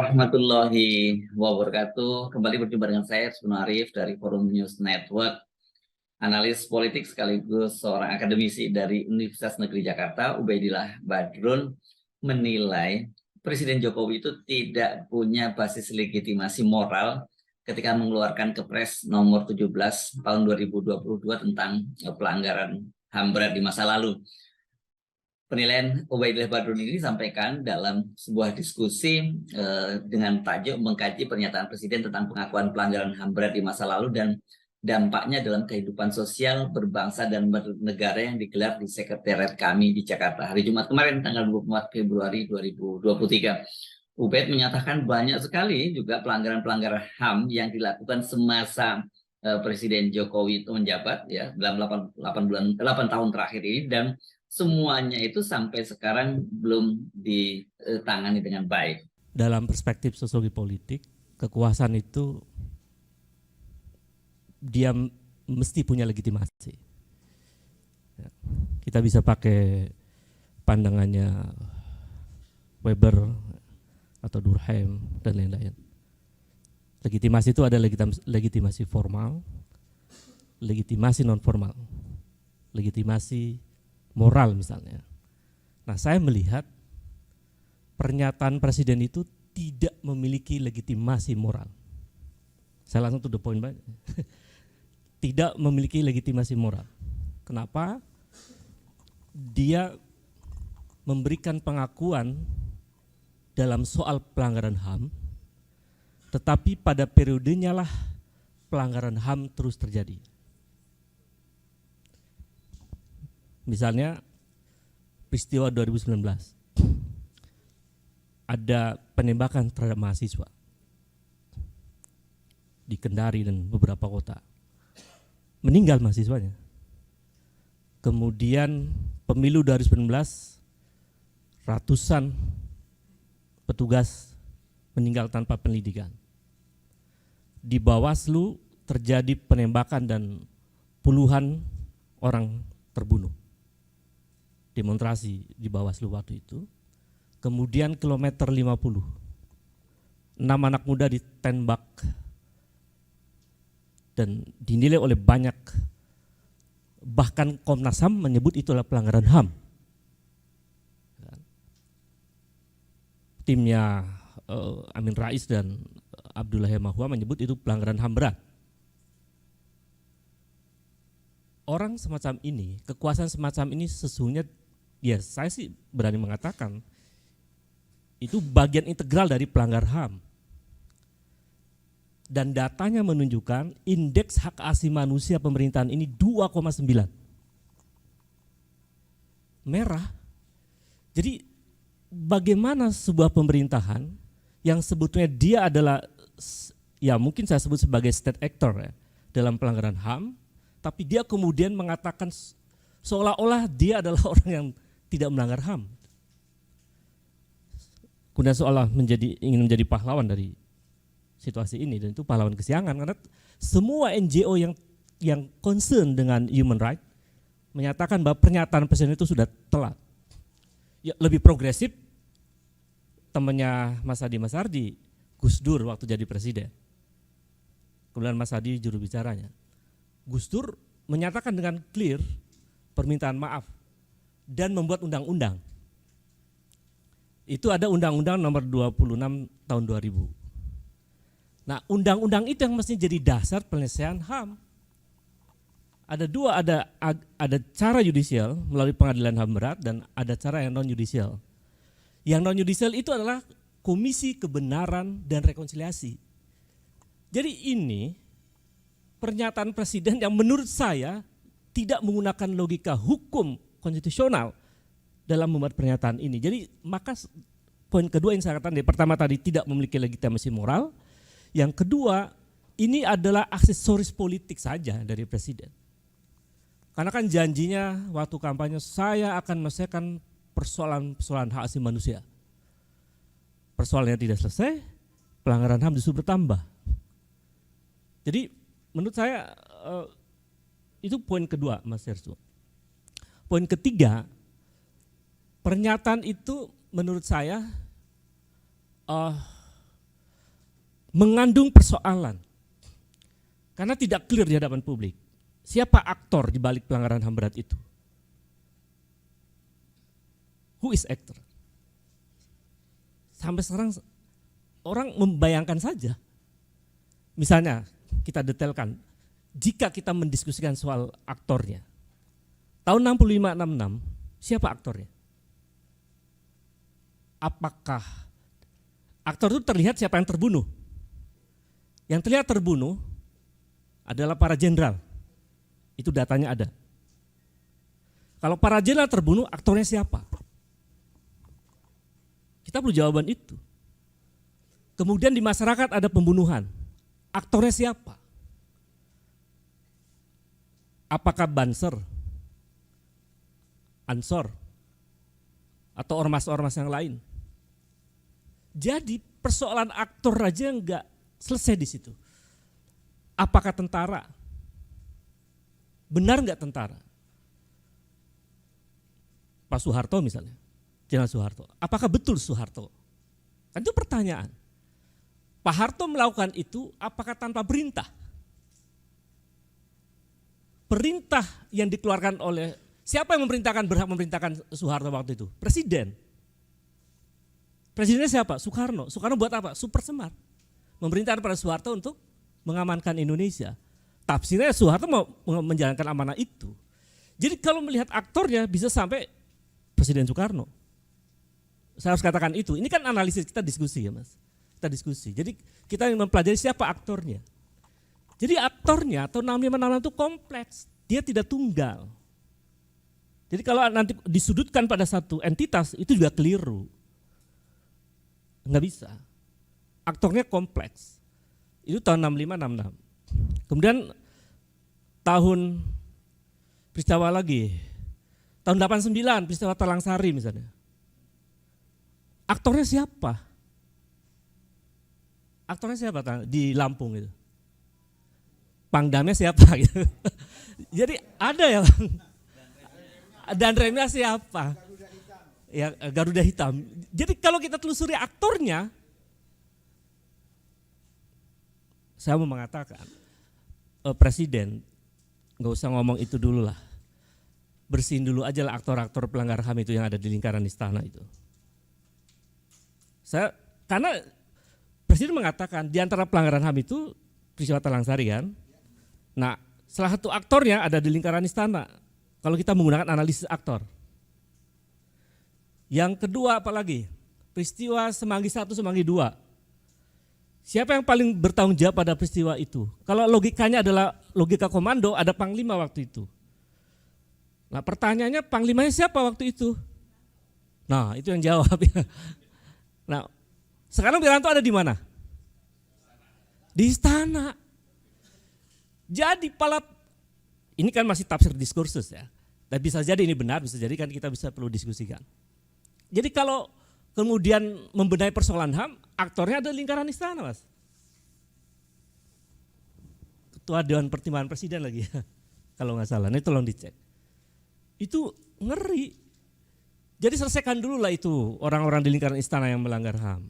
warahmatullahi wabarakatuh. Kembali berjumpa dengan saya, Rusman Arif dari Forum News Network, analis politik sekaligus seorang akademisi dari Universitas Negeri Jakarta. Ubaidillah Badrun menilai Presiden Jokowi itu tidak punya basis legitimasi moral ketika mengeluarkan Kepres nomor 17 tahun 2022 tentang pelanggaran HAM berat di masa lalu. Penilaian Ubaidillah Badrun ini disampaikan dalam sebuah diskusi dengan tajuk mengkaji pernyataan Presiden tentang pengakuan pelanggaran HAM berat di masa lalu dan dampaknya dalam kehidupan sosial berbangsa dan bernegara yang digelar di sekretariat kami di Jakarta hari Jumat kemarin tanggal 24 Februari 2023. Ubaid menyatakan banyak sekali juga pelanggaran-pelanggaran HAM yang dilakukan semasa Presiden Jokowi itu menjabat ya dalam 8 tahun terakhir ini, dan semuanya itu sampai sekarang belum ditangani dengan baik. Dalam perspektif sosiologi politik, kekuasaan itu dia mesti punya legitimasi. Kita bisa pakai pandangannya Weber atau Durkheim dan lain-lain. Legitimasi itu ada legitimasi formal, legitimasi non formal, legitimasi moral misalnya. Nah, saya melihat pernyataan Presiden itu tidak memiliki legitimasi moral. Saya langsung to the point, Pak. Tidak memiliki legitimasi moral. Kenapa? Dia memberikan pengakuan dalam soal pelanggaran HAM, tetapi pada periodenya lah pelanggaran HAM terus terjadi. Misalnya peristiwa 2019, ada penembakan terhadap mahasiswa di Kendari dan beberapa kota. Meninggal mahasiswanya. Kemudian pemilu 2019, ratusan petugas meninggal tanpa pendidikan. Di Bawaslu terjadi penembakan dan puluhan orang terbunuh. Demonstrasi di Bawaslu waktu itu. Kemudian kilometer 50, 6 anak muda ditembak dan dinilai oleh banyak, bahkan Komnas HAM menyebut itu adalah pelanggaran HAM. Timnya Amin Rais dan Abdullah Mahwa menyebut itu pelanggaran HAM berat. Orang semacam ini, kekuasaan semacam ini sesungguhnya, ya saya sih berani mengatakan itu bagian integral dari pelanggar HAM. Dan datanya menunjukkan indeks hak asasi manusia pemerintahan ini 2,9. Merah. Jadi bagaimana sebuah pemerintahan yang sebetulnya dia adalah, ya mungkin saya sebut sebagai state actor ya, dalam pelanggaran HAM, tapi dia kemudian mengatakan seolah-olah dia adalah orang yang tidak melanggar HAM. Kemudian seolah ingin menjadi pahlawan dari situasi ini, dan itu pahlawan kesiangan karena semua NGO yang concern dengan human right menyatakan bahwa pernyataan Presiden itu sudah telat. Ya, lebih progresif temannya Mas Hadi Masardi, Gus Dur waktu jadi presiden. Kemudian Mas Hadi juru bicaranya. Gus Dur menyatakan dengan clear permintaan maaf dan membuat undang-undang. Itu ada Undang-Undang nomor 26 tahun 2000. Nah, undang-undang itu yang mesti jadi dasar penyelesaian HAM. Ada dua, ada cara yudisial melalui pengadilan HAM berat dan ada cara yang non yudisial. Yang non yudisial itu adalah Komisi Kebenaran dan Rekonsiliasi. Jadi ini pernyataan Presiden yang menurut saya tidak menggunakan logika hukum konstitusional dalam membuat pernyataan ini. Jadi maka poin kedua yang saya katakan, pertama tadi tidak memiliki legitimasi moral. Yang kedua, ini adalah aksesoris politik saja dari Presiden. Karena kan janjinya waktu kampanye, saya akan menyelesaikan persoalan hak asasi manusia. Persoalannya tidak selesai, pelanggaran HAM justru bertambah. Jadi menurut saya itu poin kedua, Mas Sersu. Poin ketiga, pernyataan itu menurut saya mengandung persoalan. Karena tidak clear di hadapan publik. Siapa aktor di balik pelanggaran HAM berat itu? Who is actor? Sampai sekarang orang membayangkan saja. Misalnya kita detailkan, jika kita mendiskusikan soal aktornya, tahun 65-66, siapa aktornya? Apakah aktor itu terlihat siapa yang terbunuh? Yang terlihat terbunuh adalah para jenderal. Itu datanya ada. Kalau para jenderal terbunuh, aktornya siapa? Kita perlu jawaban itu. Kemudian di masyarakat ada pembunuhan. Aktornya siapa? Apakah Banser, Ansor, atau ormas-ormas yang lain? Jadi persoalan aktor aja enggak selesai di situ. Apakah tentara? Benar enggak tentara? Pak Soeharto misalnya, Jenderal Soeharto. Apakah betul Soeharto? Kan itu pertanyaan. Pak Harto melakukan itu apakah tanpa perintah? Perintah yang dikeluarkan oleh, siapa yang berhak memerintahkan Soeharto waktu itu? Presiden. Presidennya siapa? Soekarno. Soekarno buat apa? Super Semar. Memerintahkan pada Soeharto untuk mengamankan Indonesia. Tafsirnya Soeharto mau menjalankan amanah itu. Jadi kalau melihat aktornya bisa sampai Presiden Soekarno. Saya harus katakan itu. Ini kan analisis kita diskusi ya Mas. Kita diskusi. Jadi kita yang mempelajari siapa aktornya. Jadi aktornya atau 6566 itu kompleks. Dia tidak tunggal. Jadi kalau nanti disudutkan pada satu entitas itu juga keliru. Enggak bisa. Aktornya kompleks. Itu tahun 65-66. Kemudian tahun peristiwa lagi. Tahun 89 peristiwa Talang Sari misalnya. Aktornya siapa? Aktornya siapa di Lampung itu? Pangdamnya siapa gitu. Jadi ada ya Bang. Dan remnya siapa? Ya Garuda Hitam. Jadi kalau kita telusuri aktornya, saya mau mengatakan Presiden nggak usah ngomong itu dulu lah. Bersihin dulu aja lah aktor-aktor pelanggar HAM itu yang ada di lingkaran istana itu. Karena Presiden mengatakan di antara pelanggaran HAM itu peristiwa Talang Sari kan. Nah, salah satu aktornya ada di lingkaran istana. Kalau kita menggunakan analisis aktor. Yang kedua apalagi? Peristiwa Semanggi 1, Semanggi 2. Siapa yang paling bertanggung jawab pada peristiwa itu? Kalau logikanya adalah logika komando, ada panglima waktu itu. Nah, pertanyaannya panglimanya siapa waktu itu? Nah, itu yang jawab ya. Nah, sekarang Wiranto ada di mana? Di istana. Jadi ini kan masih tafsir diskursus ya. Dan bisa jadi ini benar, bisa jadi kan kita bisa perlu diskusikan. Jadi kalau kemudian membenahi persoalan HAM, aktornya ada lingkaran istana Mas. Ketua Dewan Pertimbangan Presiden lagi ya, kalau nggak salah, ini tolong dicek. Itu ngeri. Jadi selesaikan dulu lah itu orang-orang di lingkaran istana yang melanggar HAM.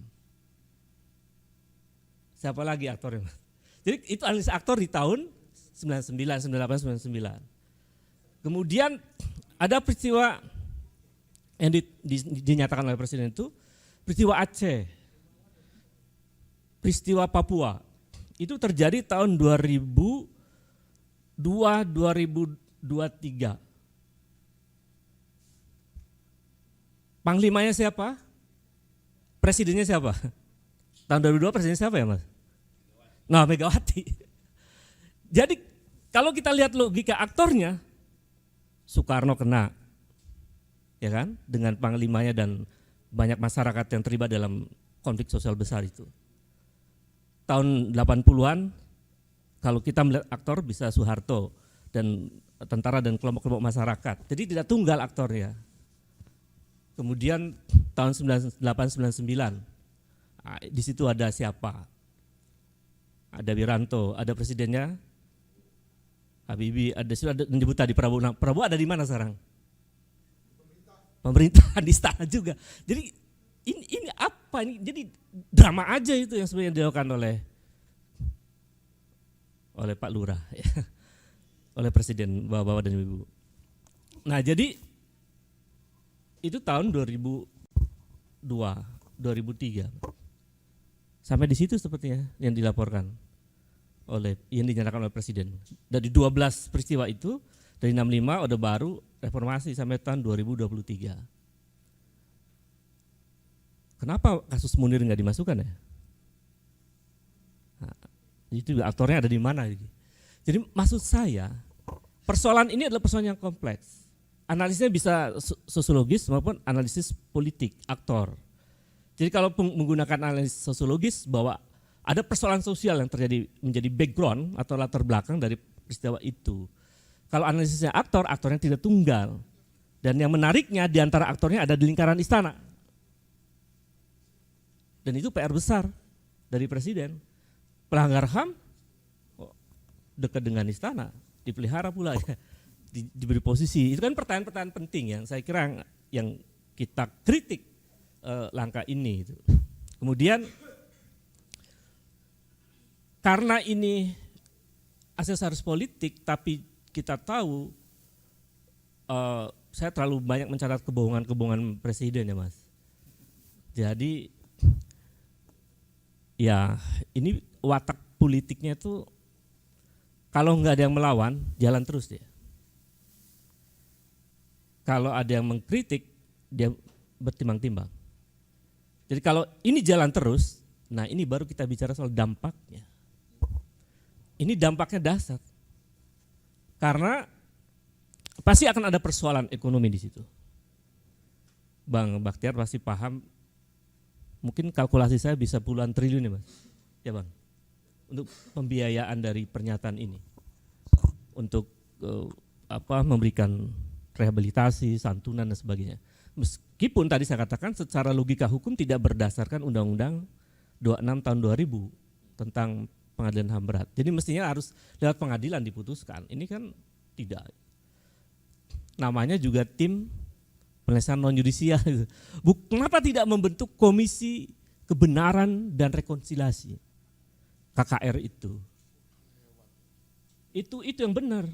Siapa lagi aktornya Mas? Jadi itu analis aktor di tahun 99, 98, 99. Kemudian ada peristiwa yang dinyatakan oleh Presiden itu, peristiwa Aceh, peristiwa Papua. Itu terjadi tahun 2002, 2023. Panglimanya siapa? Presidennya siapa? Tahun 2002 presidennya siapa ya Mas? Nah, Megawati. Jadi kalau kita lihat logika aktornya, Soekarno kena, ya kan, dengan panglimanya dan banyak masyarakat yang terlibat dalam konflik sosial besar itu. Tahun 80-an, kalau kita melihat aktor bisa Soeharto dan tentara dan kelompok-kelompok masyarakat. Jadi tidak tunggal aktornya. Kemudian tahun 98-99, di situ ada siapa? Ada Wiranto, ada presidennya Habibie, ada sudah menyebut tadi Prabowo. Nah, Prabowo ada di mana sekarang? Pemerintahan di istana juga. Jadi ini apa ini? Jadi drama aja itu yang sebenarnya dilakukan oleh oleh Pak Lurah, ya, oleh Presiden, Bapak-Bapak dan Ibu. Nah jadi itu tahun 2002, 2003. Sampai di situ sepertinya yang dilaporkan yang dinyatakan oleh Presiden. Dari 12 peristiwa itu, dari 65 Orde Baru, reformasi sampai tahun 2023. Kenapa kasus Munir nggak dimasukkan ya? Nah, itu aktornya ada di mana? Jadi maksud saya, persoalan ini adalah persoalan yang kompleks. Analisisnya bisa sosiologis maupun analisis politik, aktor. Jadi kalau menggunakan analisis sosiologis bahwa ada persoalan sosial yang terjadi menjadi background atau latar belakang dari peristiwa itu. Kalau analisisnya aktor, aktornya tidak tunggal. Dan yang menariknya di antara aktornya ada di lingkaran istana. Dan itu PR besar dari Presiden. Pelanggar HAM dekat dengan istana, dipelihara pula ya, diberi posisi. Itu kan pertanyaan-pertanyaan penting yang saya kira yang kita kritik langkah ini. Kemudian karena ini aksesoris politik, tapi kita tahu saya terlalu banyak mencatat kebohongan-kebohongan Presiden ya Mas. Jadi ya ini watak politiknya tuh kalau nggak ada yang melawan, jalan terus dia. Kalau ada yang mengkritik, dia bertimbang-timbang. Jadi kalau ini jalan terus, nah ini baru kita bicara soal dampaknya. Ini dampaknya dasar. Karena pasti akan ada persoalan ekonomi di situ. Bang Bakhtiar pasti paham, mungkin kalkulasi saya bisa puluhan triliun ya Mas. Ya Bang, untuk pembiayaan dari pernyataan ini. Untuk memberikan rehabilitasi, santunan dan sebagainya. Meskipun tadi saya katakan secara logika hukum tidak berdasarkan Undang-Undang 26 tahun 2000 tentang pengadilan HAM berat. Jadi mestinya harus lewat pengadilan diputuskan. Ini kan tidak. Namanya juga tim penyelesaian non yudisial. Kenapa tidak membentuk komisi kebenaran dan rekonsiliasi? KKR itu. Itu yang benar.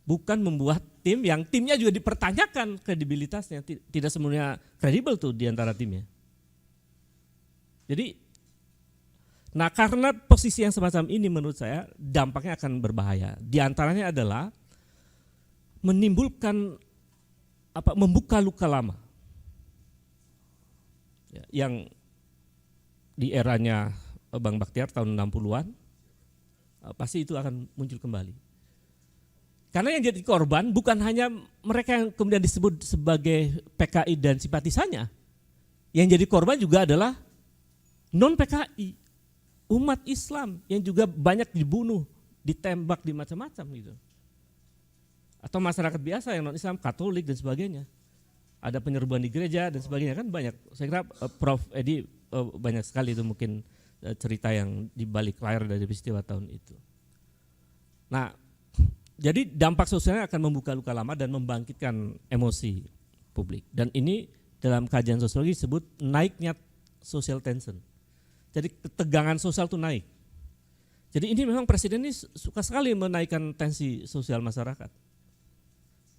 Bukan membuat tim yang timnya juga dipertanyakan kredibilitasnya, tidak semuanya kredibel tuh di antara timnya. Jadi, nah karena posisi yang semacam ini menurut saya dampaknya akan berbahaya. Di antaranya adalah menimbulkan membuka luka lama. Ya, yang di eranya Bang Bakhtiar tahun 60-an pasti itu akan muncul kembali. Karena yang jadi korban bukan hanya mereka yang kemudian disebut sebagai PKI dan simpatisannya. Yang jadi korban juga adalah non-PKI, umat Islam yang juga banyak dibunuh, ditembak, di macam-macam gitu. Atau masyarakat biasa yang non-Islam, Katolik dan sebagainya. Ada penyerbuan di gereja dan sebagainya kan banyak. Saya kira Prof. Edi banyak sekali itu mungkin cerita yang dibalik layar dari peristiwa tahun itu. Nah, jadi dampak sosialnya akan membuka luka lama dan membangkitkan emosi publik. Dan ini dalam kajian sosiologi disebut naiknya social tension. Jadi ketegangan sosial itu naik. Jadi ini memang Presiden ini suka sekali menaikkan tensi sosial masyarakat.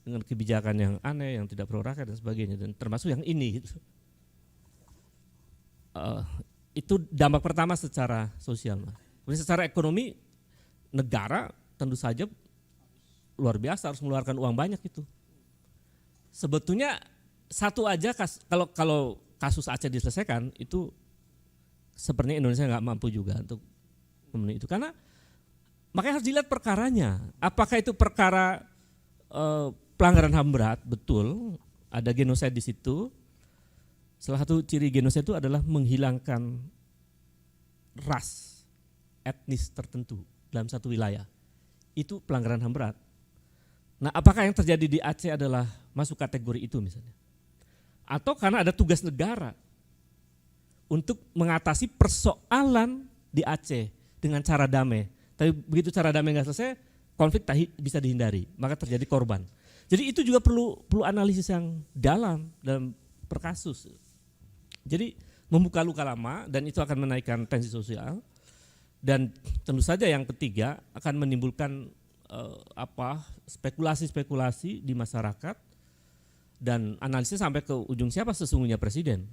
Dengan kebijakan yang aneh, yang tidak pro rakyat dan sebagainya. Dan termasuk yang ini. Gitu. Itu dampak pertama secara sosial. Kemudian secara ekonomi, negara tentu saja luar biasa harus mengeluarkan uang banyak itu. Sebetulnya satu aja kalau kasus Aceh diselesaikan itu sepertinya Indonesia nggak mampu juga untuk memenuhi itu. Karena makanya harus dilihat perkaranya. Apakah itu perkara pelanggaran HAM berat, betul, ada genosida di situ. Salah satu ciri genosida itu adalah menghilangkan ras etnis tertentu dalam satu wilayah. Itu pelanggaran HAM berat. Nah, apakah yang terjadi di Aceh adalah masuk kategori itu misalnya? Atau karena ada tugas negara untuk mengatasi persoalan di Aceh dengan cara damai. Tapi begitu cara damai nggak selesai, konflik bisa dihindari, maka terjadi korban. Jadi itu juga perlu analisis yang dalam per kasus. Jadi membuka luka lama dan itu akan menaikkan tensi sosial Dan tentu saja yang ketiga akan menimbulkan spekulasi-spekulasi di masyarakat dan analisis sampai ke ujung siapa sesungguhnya presiden.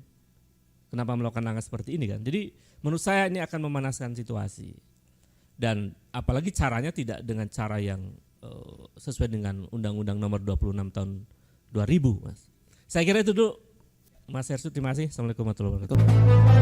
Kenapa melakukan langkah seperti ini kan? Jadi menurut saya ini akan memanaskan situasi. Dan apalagi caranya tidak dengan cara yang sesuai dengan Undang-Undang Nomor 26 Tahun 2000, Mas. Saya kira itu dulu, Mas Hersu. Terima kasih. Assalamualaikum warahmatullahi wabarakatuh.